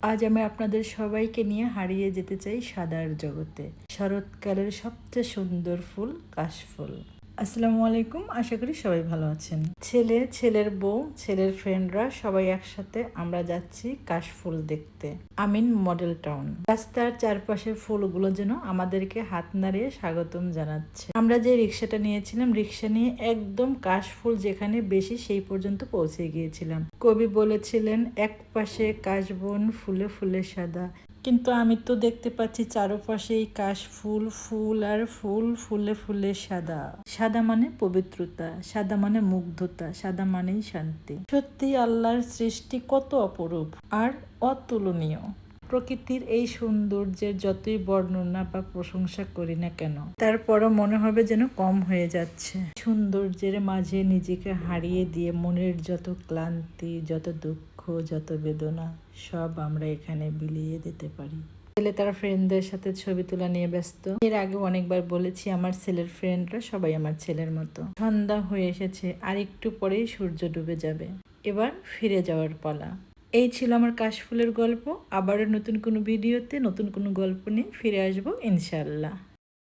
আজ আমি আপনাদের সবাইকে নিয়ে হারিয়ে যেতে চাই সাদার জগতে। শরৎকালের সবচেয়ে সুন্দর ফুল কাশফুল। আসসালামু আলাইকুম, আশা করি সবাই ভালো আছেন। ছেলে, ছেলের বউ, ছেলের ফ্রেন্ডরা সবাই একসাথে আমরা যাচ্ছি কাশফুল দেখতে। আমিন মডেল টাউন। রাস্তার চারপাশের ফুলগুলো যেন আমাদেরকে হাত নাড়িয়ে স্বাগতম জানাচ্ছে। আমরা যে রিক্সাটা নিয়েছিলাম, রিক্সা নিয়ে একদম কাশফুল যেখানে বেশি সেই পর্যন্ত পৌঁছে গিয়েছিলাম। কবি বলেছিলেন, এক পাশে কাশবন ফুলে ফুলে সাদা, কিন্তু আমি তো দেখতে পাচ্ছি চারপাশেই কাশ ফুল, ফুল আর ফুল, ফুলে ফুলে সাদা। সাদা মানে পবিত্রতা, সাদা মানে মুগ্ধতা, সাদা মানেই শান্তি। সত্যি আল্লাহর সৃষ্টি কত অপরূপ আর অতুলনীয়। প্রকৃতির এই সৌন্দর্যের যতই বর্ণনা বা প্রশংসা করি না কেন, তারপরও মনে হবে যেন কম হয়ে যাচ্ছে। সৌন্দর্যের মাঝে নিজেকে হারিয়ে দিয়ে মনের যত ক্লান্তি, যত দুঃখ, যত বেদনা সব আমরা এখানে বিলিয়ে দিতে পারি। ছেলে তার ফ্রেন্ডদের সাথে ছবি তোলা নিয়ে ব্যস্ত। এর আগে অনেকবার বলেছি, আমার ছেলের ফ্রেন্ডরা সবাই আমার ছেলের মতো। সন্ধ্যা হয়ে এসেছে, আর একটু পরেই সূর্য ডুবে যাবে। এবার ফিরে যাওয়ার পালা। এই ছিল আমার কাশফুলের গল্প। আবারও নতুন কোনো ভিডিওতে নতুন কোনো গল্প নিয়ে ফিরে আসবো ইনশাআল্লাহ।